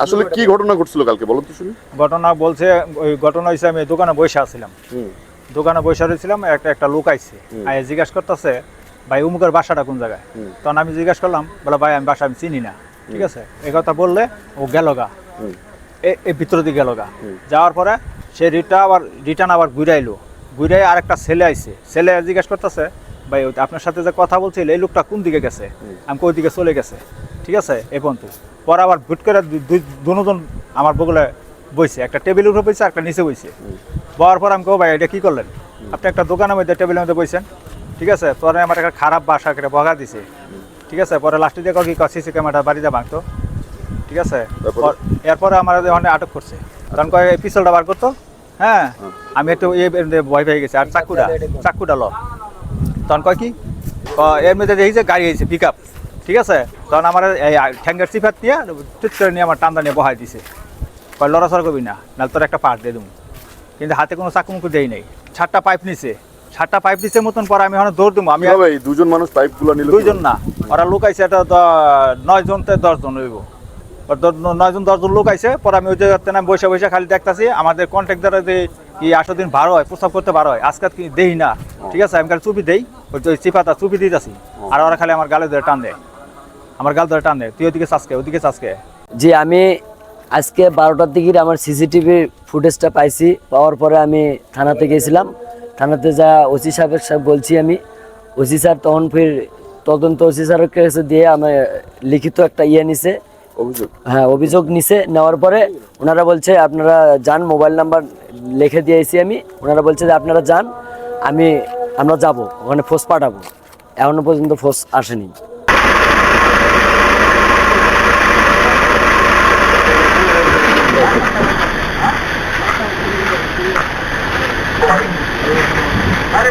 আসলে কি ঘটনা ঘটছিল কালকে বলুন তো শুনি। ঘটনা বলছে, ওই ঘটনা হয়েছে আমি দোকানে বসে আছিলাম, দোকানে বসে রয়েছিলাম, একটা লোক আইছে, আয় জিজ্ঞাসা করতেছে ভাই উমুকের বাসাটা কোন জায়গায়। তখন আমি জিজ্ঞাসা করলাম, বলে ভাই আমি বাসা আমি চিনি না, ঠিক আছে। এই কথা বললে ও গেল গা, এই ভিতর দিয়ে গেল গা। যাওয়ার পরে সে রিটার্ন আবার ঘুরাইলো, ঘুরাই আর একটা ছেলে আইছে, ছেলে জিজ্ঞাসা করতেছে ভাই আপনার সাথে যে কথা বলছিল এই লোকটা কোন দিকে গেছে, আমি ওই দিকে চলে গেছে, ঠিক আছে। এই পর্যন্ত পরে আবার ভুট করে দুজন আমার বগলে বইছে, একটা টেবিলের উপরে বইছে, একটা নিচে বইছে। বওয়ার পর আমি কো ভাই এটা কী করলেন, আপনি একটা দোকানের মধ্যে টেবিলের মধ্যে বইছেন, ঠিক আছে। পরে আমার একটা খারাপ বাসা একটা বগা দিছে, ঠিক আছে। পরে লাস্টে দিয়ে কি সিসি ক্যামেরাটা বাড়িতে ভাঙতো, ঠিক আছে। এরপরে আমার ওখানে আটক করছে, তখন কয় এই পিস্তলটা বার করতো, হ্যাঁ। আমি একটু ভয় পেয়ে গেছি, আর চাকুটা ল। তখন কয় কি এর মধ্যে দেখি যে গাড়ি হয়েছে পিক আপ, ঠিক আছে। তখন আমার এই ঠ্যাঙ্গের সিফাত নিয়ে টুট করে নিয়ে আমার টান্দা নিয়ে বহাই দিছে, কয় লড়াচড়া করবি না, নাহলে তোর একটা পার্ট দিয়ে দেবো। কিন্তু হাতে কোনো চাকুমুকু দেই নাই, 7টা পাইপ নিছে, 7টা পাইপ নিচে মতন পরে আমি ওখানে দৌড় দেবো। আমি দুজন মানুষ পাইপগুলো নিল, দুইজন না, ওরা লোক আইছে, এটা 9 জন থেকে 10 জন হইব, 9 জন 10 জন লোক আইছে। পরে আমি ওই জায়গাতে না বসে বসে খালি দেখতেছি, আমাদের কন্ট্রাক্টর যে কি 8 দিন ভাড়া হয়, প্রস্তাব করতে ভাড়া হয়, আজকে কি দেই না, ঠিক আছে। আমি খালি চুপি দেই, ওই চিপাতা চুপি দিতেছি, আর ওরা খালি আমার গালে ধরে টান দেয়, আমার গাল ধরে টান দেয়, তুই ওদিকে চাষকে ওদিকে চাষকে। জি, আমি আজকে 12টার দিকে আমার সিসিটিভি ফুটেজটা পাইছি, পাওয়ার পরে আমি থানাতে গেছিলাম। থানাতে যা ওসি সাহেবের সাথে বলছি আমি, ওসি স্যার তখন ফির তদন্ত ওসি স্যারের কাছে দিয়ে আমি লিখিত একটা নিছে, অভিযোগ, হ্যাঁ অভিযোগ নিছে। নেওয়ার পরে ওনারা বলছে আপনারা যান, মোবাইল নাম্বার লিখে দিয়েছি আমি। ওনারা বলছে যে আপনারা যান, আমরা যাব ওখানে ফোর্স পাঠাবো। এখনো পর্যন্ত ফোর্স আসেনি। अरे